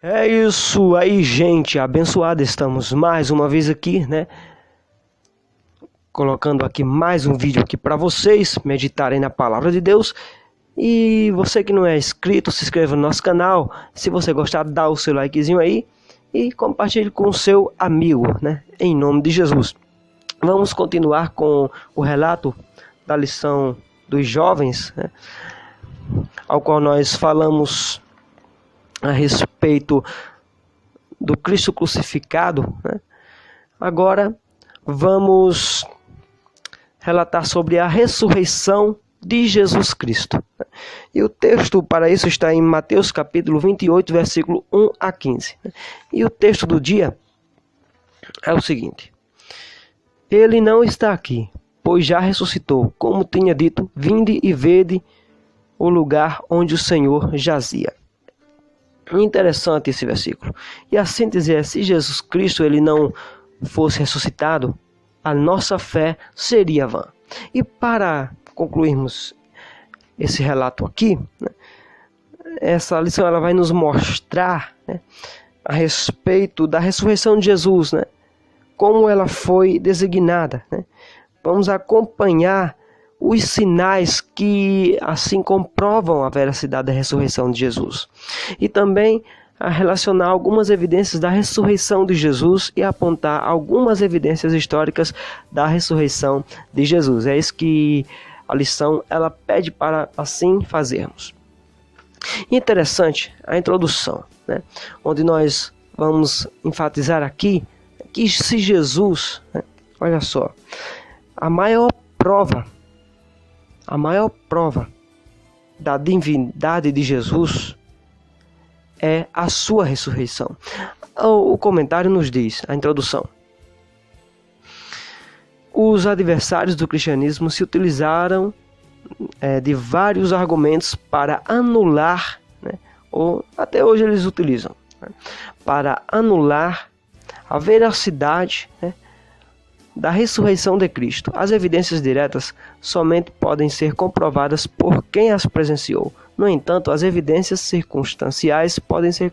É isso aí, gente abençoada. Estamos mais uma vez aqui, né? Colocando aqui mais um vídeo aqui para vocês meditarem na palavra de Deus. E você que não é inscrito, se inscreva no nosso canal. Se você gostar, dá o seu likezinho aí e compartilhe com o seu amigo, né? Em nome de Jesus. Vamos continuar com o relato da lição dos jovens, né? Ao qual nós falamos a respeito do Cristo crucificado, né? Agora vamos relatar sobre a ressurreição de Jesus Cristo. E o texto para isso está em Mateus capítulo 28, versículo 1 a 15. E o texto do dia é o seguinte: Ele não está aqui, pois já ressuscitou, como tinha dito, vinde e vede o lugar onde o Senhor jazia. Interessante esse versículo. E a síntese é: se Jesus Cristo ele não fosse ressuscitado, a nossa fé seria vã. E para concluirmos esse relato aqui, né, essa lição ela vai nos mostrar, né, a respeito da ressurreição de Jesus, né, como ela foi designada, né. Vamos acompanhar os sinais que assim comprovam a veracidade da ressurreição de Jesus. E também a relacionar algumas evidências da ressurreição de Jesus e apontar algumas evidências históricas da ressurreição de Jesus. É isso que a lição ela pede para assim fazermos. Interessante a introdução, né, onde nós vamos enfatizar aqui que se Jesus, né, olha só, a maior prova da divindade de Jesus é a sua ressurreição. O comentário nos diz, a introdução: os adversários do cristianismo se utilizaram de vários argumentos para anular, né, ou até hoje eles utilizam, né, para anular a veracidade, né, da ressurreição de Cristo. As evidências diretas somente podem ser comprovadas por quem as presenciou. No entanto, as evidências circunstanciais podem ser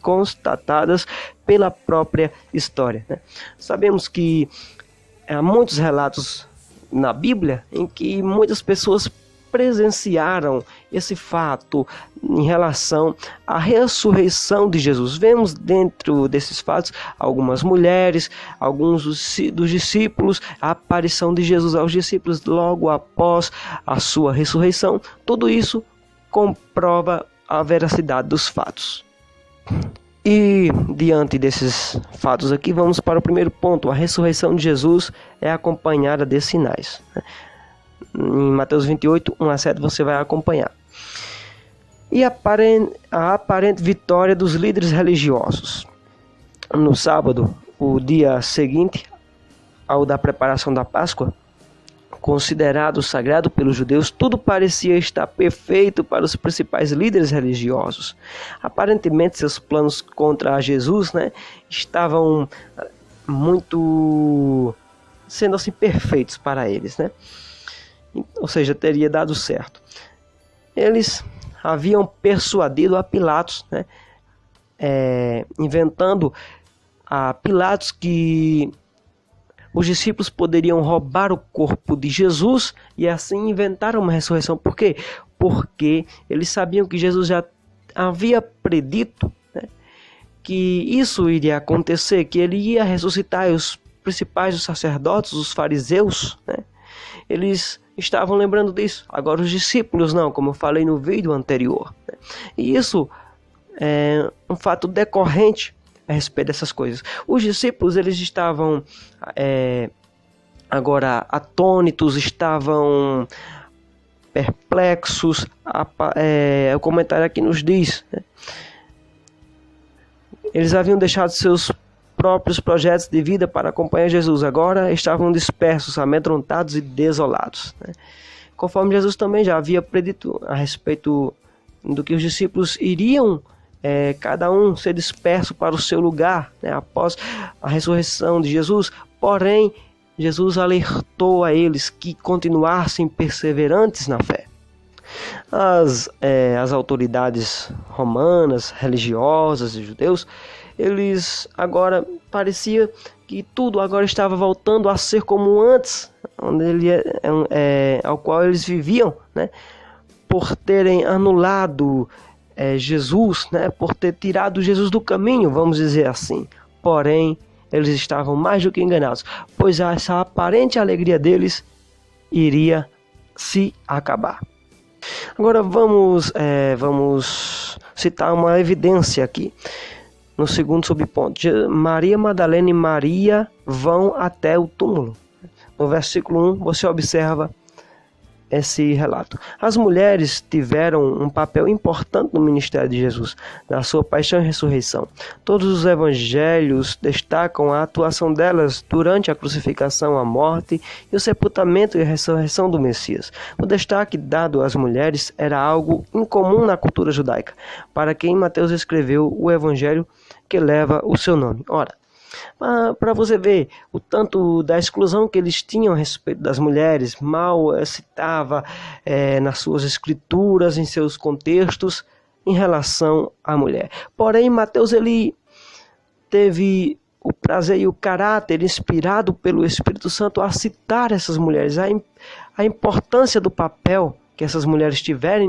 constatadas pela própria história, né? Sabemos que há muitos relatos na Bíblia em que muitas pessoas presenciaram esse fato em relação à ressurreição de Jesus. Vemos dentro desses fatos algumas mulheres, alguns dos discípulos, a aparição de Jesus aos discípulos logo após a sua ressurreição. Tudo isso comprova a veracidade dos fatos. E diante desses fatos aqui, vamos para o primeiro ponto. A ressurreição de Jesus é acompanhada de sinais. Em Mateus 28, 1 a 7, você vai acompanhar. E a aparente vitória dos líderes religiosos. No sábado, o dia seguinte ao da preparação da Páscoa, considerado sagrado pelos judeus, tudo parecia estar perfeito para os principais líderes religiosos. Aparentemente, seus planos contra Jesus, né, estavam muito sendo assim perfeitos para eles, né? Ou seja, teria dado certo. Eles haviam persuadido a Pilatos, né, inventando a Pilatos que os discípulos poderiam roubar o corpo de Jesus e assim inventaram uma ressurreição. Por quê? Porque eles sabiam que Jesus já havia predito, né, que isso iria acontecer, que ele ia ressuscitar. E os principais, os sacerdotes, os fariseus, né, eles estavam lembrando disso. Agora os discípulos não, como eu falei no vídeo anterior, né? E isso é um fato decorrente a respeito dessas coisas. Os discípulos eles estavam agora atônitos, estavam perplexos. O comentário aqui nos diz, né? Eles haviam deixado seus próprios projetos de vida para acompanhar Jesus. Agora estavam dispersos, amedrontados e desolados, né? Conforme Jesus também já havia predito a respeito do que os discípulos iriam cada um ser disperso para o seu lugar, né, após a ressurreição de Jesus. Porém, Jesus alertou a eles que continuassem perseverantes na fé. As autoridades romanas, religiosas e judeus, eles agora parecia que tudo agora estava voltando a ser como antes, onde ao qual eles viviam, né? Por terem anulado Jesus, né? Por ter tirado Jesus do caminho, vamos dizer assim. Porém, eles estavam mais do que enganados, pois essa aparente alegria deles iria se acabar. Agora vamos citar uma evidência aqui. No segundo subponto, Maria Madalena e Maria vão até o túmulo. No versículo 1, você observa esse relato. As mulheres tiveram um papel importante no ministério de Jesus, na sua paixão e ressurreição. Todos os evangelhos destacam a atuação delas durante a crucificação, a morte e o sepultamento e a ressurreição do Messias. O destaque dado às mulheres era algo incomum na cultura judaica, para quem Mateus escreveu o evangelho que leva o seu nome. Ora, para você ver o tanto da exclusão que eles tinham a respeito das mulheres, mal citava nas suas escrituras, em seus contextos, em relação à mulher. Porém, Mateus ele teve o prazer e o caráter inspirado pelo Espírito Santo a citar essas mulheres, a importância do papel que essas mulheres tiveram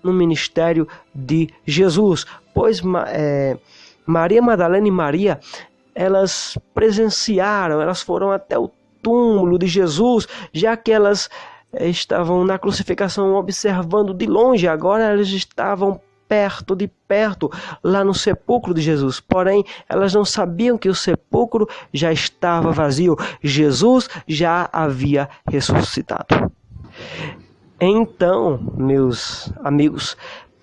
no ministério de Jesus, pois Maria Madalena e Maria, elas presenciaram, elas foram até o túmulo de Jesus, já que elas estavam na crucificação observando de longe, agora elas estavam de perto, lá no sepulcro de Jesus. Porém, elas não sabiam que o sepulcro já estava vazio, Jesus já havia ressuscitado. Então, meus amigos,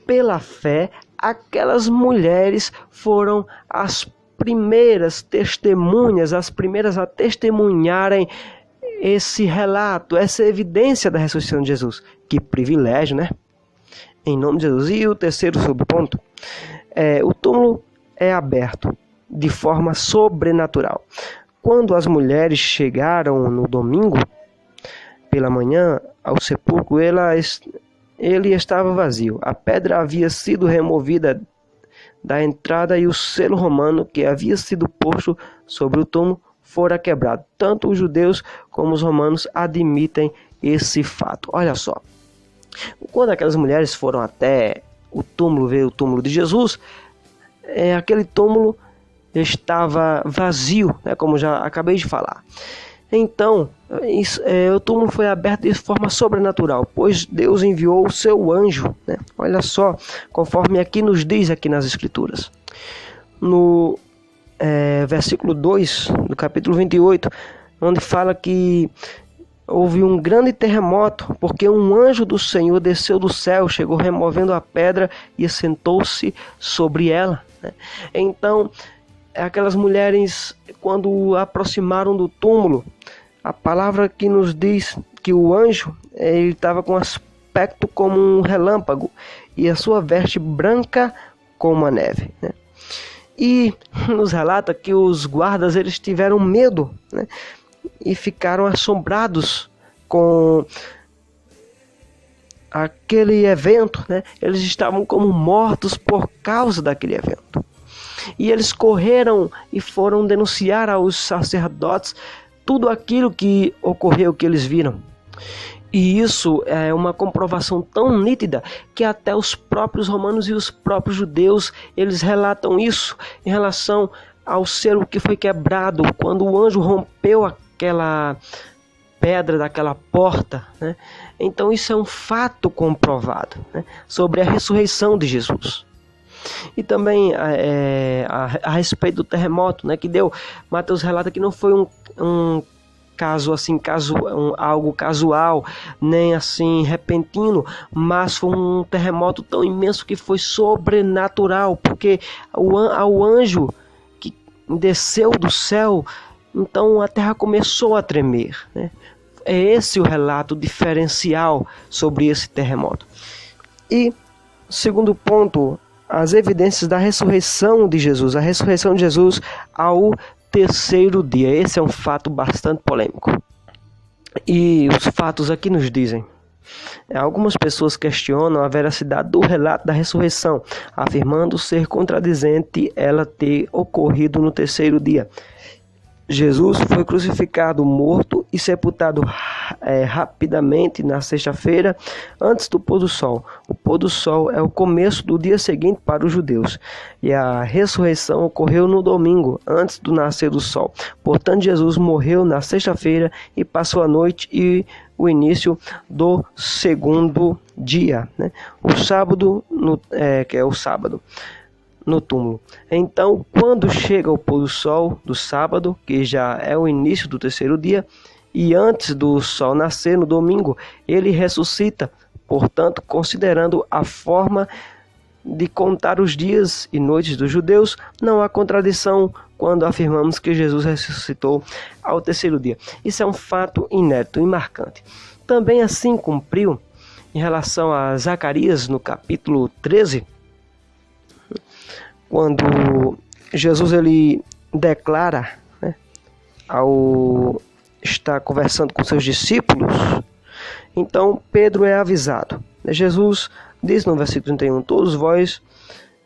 pela fé, aquelas mulheres foram as primeiras testemunhas, as primeiras a testemunharem esse relato, essa evidência da ressurreição de Jesus. Que privilégio, né? Em nome de Jesus. E o terceiro subponto, o túmulo é aberto de forma sobrenatural. Quando as mulheres chegaram no domingo, pela manhã, ao sepulcro, ele estava vazio. A pedra havia sido removida da entrada e o selo romano que havia sido posto sobre o túmulo fora quebrado. Tanto os judeus como os romanos admitem esse fato. Olha só. Quando aquelas mulheres foram até o túmulo, ver o túmulo de Jesus, aquele túmulo estava vazio, né, como já acabei de falar. Então, o túmulo foi aberto de forma sobrenatural, pois Deus enviou o seu anjo, né? Olha só, conforme aqui nos diz aqui nas Escrituras. No versículo 2 do capítulo 28, onde fala que houve um grande terremoto, porque um anjo do Senhor desceu do céu, chegou removendo a pedra e assentou-se sobre ela, né? Então, aquelas mulheres, quando aproximaram do túmulo, a palavra que nos diz que o anjo ele estava com aspecto como um relâmpago e a sua veste branca como a neve, né? E nos relata que os guardas eles tiveram medo, né? E ficaram assombrados com aquele evento, né? Eles estavam como mortos por causa daquele evento. E eles correram e foram denunciar aos sacerdotes tudo aquilo que ocorreu, que eles viram. E isso é uma comprovação tão nítida que até os próprios romanos e os próprios judeus, eles relatam isso em relação ao selo que foi quebrado, quando o anjo rompeu aquela pedra daquela porta, né? Então isso é um fato comprovado, né, sobre a ressurreição de Jesus. E também a respeito do terremoto, né, que deu, Mateus relata que não foi um caso assim, algo casual, nem assim repentino, mas foi um terremoto tão imenso que foi sobrenatural, porque ao anjo que desceu do céu, então a terra começou a tremer, né? É esse o relato diferencial sobre esse terremoto. E segundo ponto, as evidências da ressurreição de Jesus, a ressurreição de Jesus ao terceiro dia. Esse é um fato bastante polêmico. E os fatos aqui nos dizem Algumas pessoas questionam a veracidade do relato da ressurreição, afirmando ser contradizente ela ter ocorrido no terceiro dia. Jesus foi crucificado, morto e sepultado rapidamente na sexta-feira, antes do pôr do sol. O pôr do sol é o começo do dia seguinte para os judeus, e a ressurreição ocorreu no domingo, antes do nascer do sol. Portanto, Jesus morreu na sexta-feira e passou a noite e o início do segundo dia, né? O sábado, que é o sábado, no túmulo. Então, quando chega o pôr do sol do sábado, que já é o início do terceiro dia, e antes do sol nascer no domingo, ele ressuscita. Portanto, considerando a forma de contar os dias e noites dos judeus, não há contradição quando afirmamos que Jesus ressuscitou ao terceiro dia. Isso é um fato inédito e marcante. Também assim cumpriu em relação a Zacarias no capítulo 13, quando Jesus ele declara, né, ao estar conversando com seus discípulos, então Pedro é avisado. Jesus diz no versículo 31, todos vós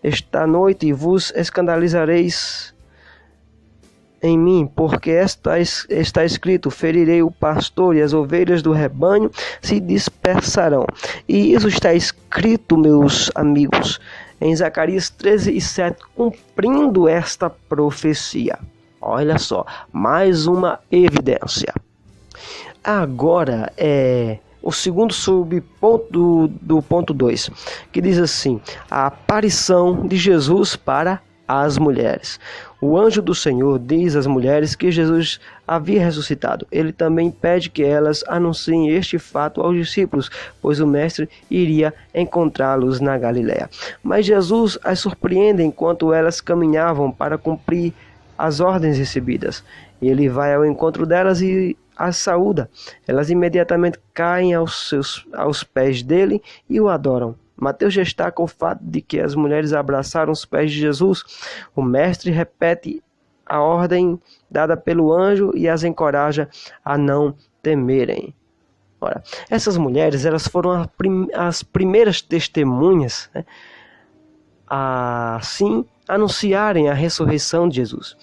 esta noite vos escandalizareis em mim, porque está escrito, ferirei o pastor e as ovelhas do rebanho se dispersarão. E isso está escrito, meus amigos, em Zacarias 13:7, cumprindo esta profecia. Olha só, mais uma evidência. Agora o segundo subponto do ponto 2, que diz assim, a aparição de Jesus para as mulheres. O anjo do Senhor diz às mulheres que Jesus havia ressuscitado. Ele também pede que elas anunciem este fato aos discípulos, pois o mestre iria encontrá-los na Galiléia. Mas Jesus as surpreende enquanto elas caminhavam para cumprir as ordens recebidas. Ele vai ao encontro delas e as saúda. Elas imediatamente caem aos pés dele e o adoram. Mateus destaca o fato de que as mulheres abraçaram os pés de Jesus. O mestre repete a ordem dada pelo anjo e as encoraja a não temerem. Ora, essas mulheres elas foram as primeiras testemunhas, né, a sim anunciarem a ressurreição de Jesus.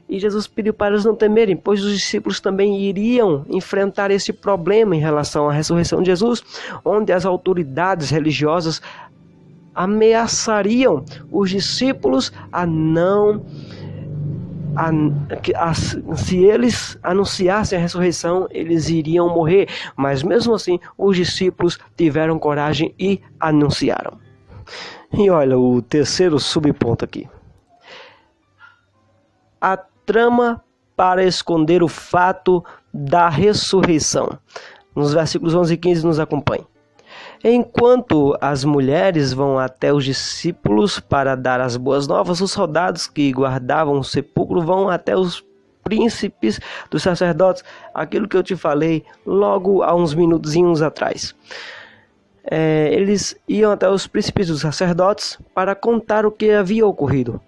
E Jesus pediu para elas não temerem, pois os discípulos também iriam enfrentar esse problema em relação à ressurreição de Jesus, onde as autoridades religiosas ameaçariam os discípulos se eles anunciassem a ressurreição, eles iriam morrer. Mas mesmo assim, os discípulos tiveram coragem e anunciaram. E olha o terceiro subponto aqui. A trama para esconder o fato da ressurreição. Nos versículos 11 e 15 nos acompanhe. Enquanto as mulheres vão até os discípulos para dar as boas novas, os soldados que guardavam o sepulcro vão até os príncipes dos sacerdotes, aquilo que eu te falei logo há uns minutinhos atrás. Eles iam até os príncipes dos sacerdotes para contar o que havia ocorrido.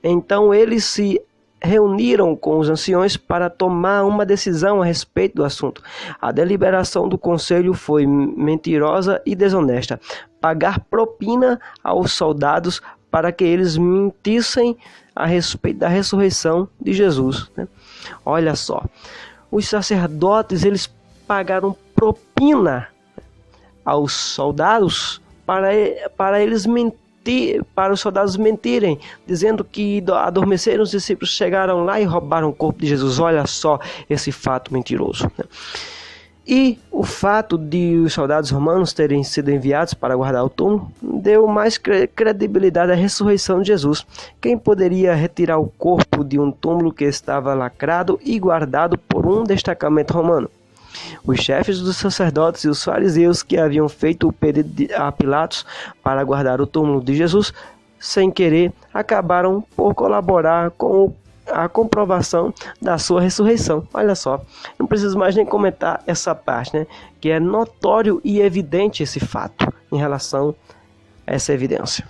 Então eles se reuniram com os anciões para tomar uma decisão a respeito do assunto. A deliberação do conselho foi mentirosa e desonesta. Pagar propina aos soldados para que eles mentissem a respeito da ressurreição de Jesus, né? Olha só, os sacerdotes eles pagaram propina aos soldados para eles mentirem, para os soldados mentirem, dizendo que adormeceram os discípulos, chegaram lá e roubaram o corpo de Jesus. Olha só esse fato mentiroso, né? E o fato de os soldados romanos terem sido enviados para guardar o túmulo deu mais credibilidade à ressurreição de Jesus. Quem poderia retirar o corpo de um túmulo que estava lacrado e guardado por um destacamento romano? Os chefes dos sacerdotes e os fariseus que haviam feito o pedido a Pilatos para guardar o túmulo de Jesus, sem querer, acabaram por colaborar com a comprovação da sua ressurreição. Olha só, não preciso mais nem comentar essa parte, né? Que é notório e evidente esse fato em relação a essa evidência.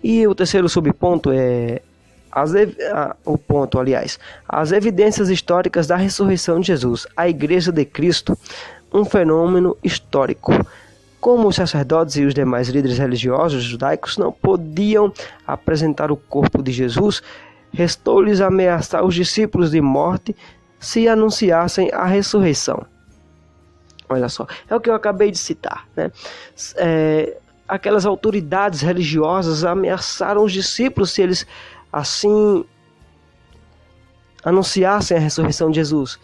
E o terceiro subponto é as evidências históricas da ressurreição de Jesus. A Igreja de Cristo, um fenômeno histórico. Como os sacerdotes e os demais líderes religiosos judaicos não podiam apresentar o corpo de Jesus, restou-lhes ameaçar os discípulos de morte se anunciassem a ressurreição. Olha só, é o que eu acabei de citar, né? Aquelas autoridades religiosas ameaçaram os discípulos se eles assim anunciassem a ressurreição de Jesus.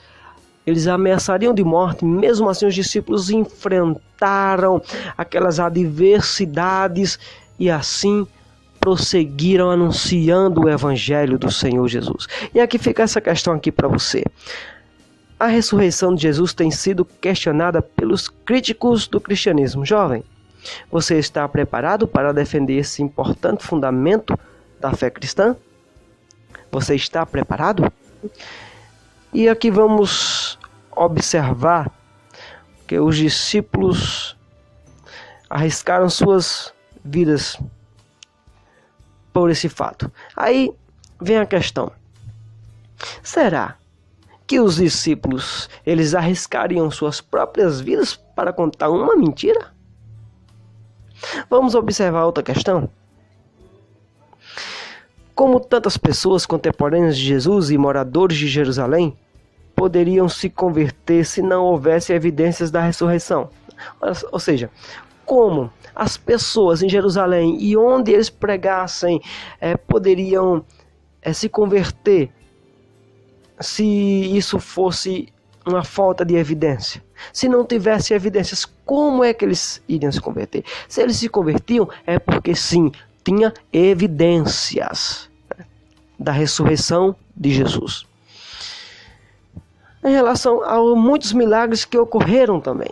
Eles ameaçariam de morte. Mesmo assim, os discípulos enfrentaram aquelas adversidades e assim prosseguiram anunciando o evangelho do Senhor Jesus. E aqui fica essa questão aqui para você. A ressurreição de Jesus tem sido questionada pelos críticos do cristianismo. Jovem, você está preparado para defender esse importante fundamento da fé cristã? Você está preparado? E aqui vamos observar que os discípulos arriscaram suas vidas por esse fato. Aí vem a questão: será que os discípulos eles arriscariam suas próprias vidas para contar uma mentira? Vamos observar outra questão. Como tantas pessoas contemporâneas de Jesus e moradores de Jerusalém poderiam se converter se não houvesse evidências da ressurreição? Ou seja, como as pessoas em Jerusalém e onde eles pregassem poderiam se converter se isso fosse uma falta de evidência? Se não tivesse evidências, como é que eles iriam se converter? Se eles se convertiam, é porque sim, tinha evidências da ressurreição de Jesus. Em relação a muitos milagres que ocorreram também.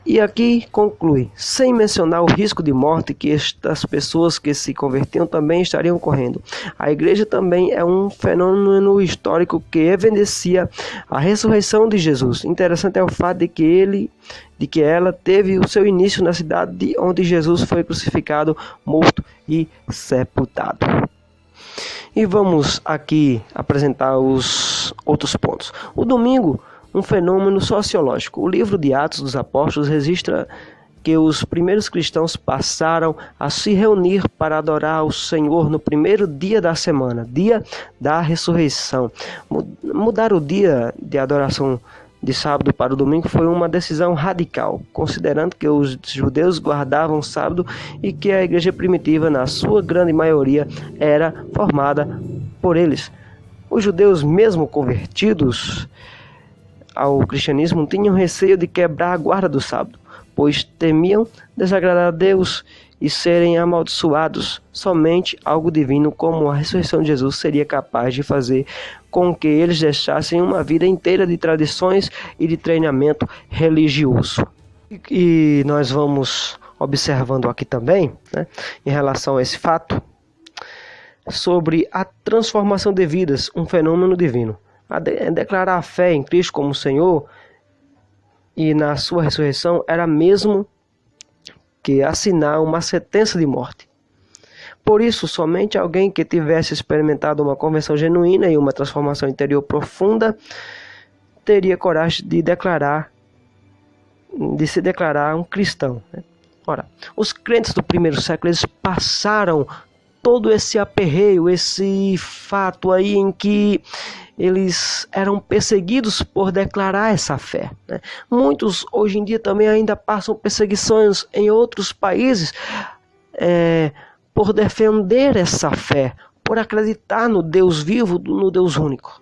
E aqui conclui, sem mencionar o risco de morte que estas pessoas que se convertiam também estariam correndo. A igreja também é um fenômeno histórico que evidencia a ressurreição de Jesus. Interessante é o fato de que ela teve o seu início na cidade onde Jesus foi crucificado, morto e sepultado. E vamos aqui apresentar os outros pontos. O domingo, um fenômeno sociológico. O livro de Atos dos Apóstolos registra que os primeiros cristãos passaram a se reunir para adorar ao Senhor no primeiro dia da semana, dia da ressurreição. Mudar o dia de adoração de sábado para o domingo foi uma decisão radical, considerando que os judeus guardavam sábado e que a igreja primitiva, na sua grande maioria, era formada por eles. Os judeus, mesmo convertidos ao cristianismo, tinham receio de quebrar a guarda do sábado, pois temiam desagradar a Deus e serem amaldiçoados. Somente algo divino como a ressurreição de Jesus seria capaz de fazer com que eles deixassem uma vida inteira de tradições e de treinamento religioso. E nós vamos observando aqui também, em relação a esse fato, sobre a transformação de vidas, um fenômeno divino. Declarar a fé em Cristo como Senhor e na sua ressurreição era mesmo que assinar uma sentença de morte. Por isso, somente alguém que tivesse experimentado uma conversão genuína e uma transformação interior profunda teria coragem de se declarar um cristão. Ora, os crentes do primeiro século eles passaram todo esse aperreio, esse fato aí em que eles eram perseguidos por declarar essa fé. Muitos hoje em dia também ainda passam perseguições em outros países por defender essa fé, por acreditar no Deus vivo, no Deus único.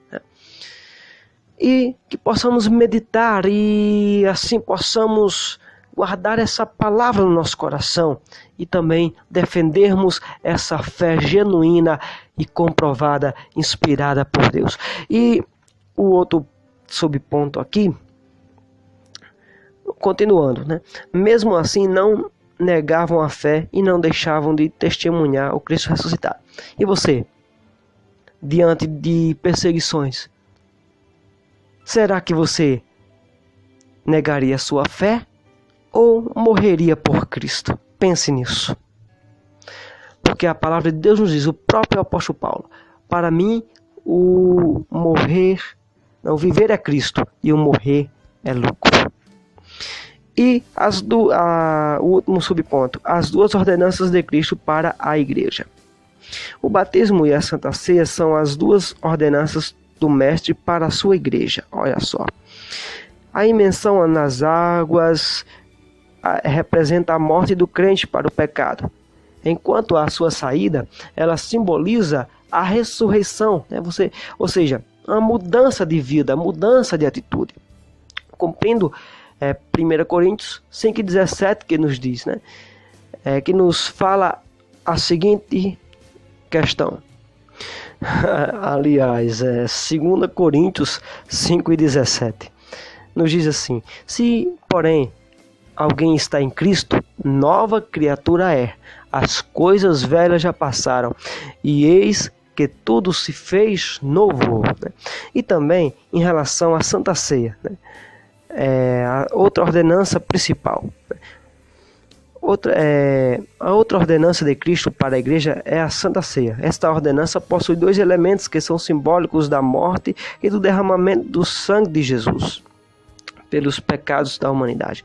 E que possamos meditar e assim possamos guardar essa palavra no nosso coração e também defendermos essa fé genuína e comprovada, inspirada por Deus. E o outro subponto aqui, continuando, mesmo assim não negavam a fé e não deixavam de testemunhar o Cristo ressuscitado. E você, diante de perseguições, será que você negaria a sua fé ou morreria por Cristo? Pense nisso. Porque a palavra de Deus nos diz, o próprio apóstolo Paulo, para mim o morrer Não, viver é Cristo e o morrer é lucro. E o último subponto, as duas ordenanças de Cristo para a igreja. O batismo e a Santa Ceia são as duas ordenanças do Mestre para a sua igreja. Olha só. A imersão nas águas representa a morte do crente para o pecado, enquanto a sua saída, ela simboliza a ressurreição, né? Ou seja, a mudança de vida, a mudança de atitude. Cumprindo 1 Coríntios 5,17, que nos diz, né? Que nos fala a seguinte questão. Aliás, 2 Coríntios 5,17 nos diz assim: se, porém, alguém está em Cristo, nova criatura é. As coisas velhas já passaram, e eis que tudo se fez novo. Né? E também em relação à Santa Ceia, né? A outra ordenança principal. A outra ordenança de Cristo para a igreja é a Santa Ceia. Esta ordenança possui dois elementos que são simbólicos da morte e do derramamento do sangue de Jesus pelos pecados da humanidade.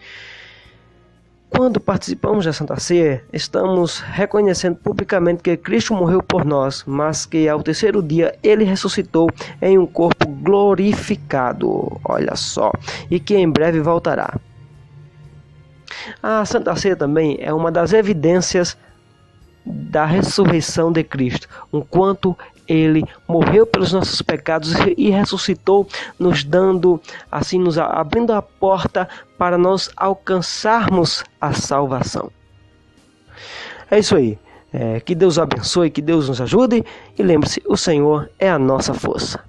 Quando participamos da Santa Ceia, estamos reconhecendo publicamente que Cristo morreu por nós, mas que ao terceiro dia Ele ressuscitou em um corpo glorificado, olha só, e que em breve voltará. A Santa Ceia também é uma das evidências da ressurreição de Cristo, enquanto Ele morreu pelos nossos pecados e ressuscitou, nos abrindo a porta para nós alcançarmos a salvação. É isso aí. Que Deus abençoe, que Deus nos ajude, e lembre-se, o Senhor é a nossa força.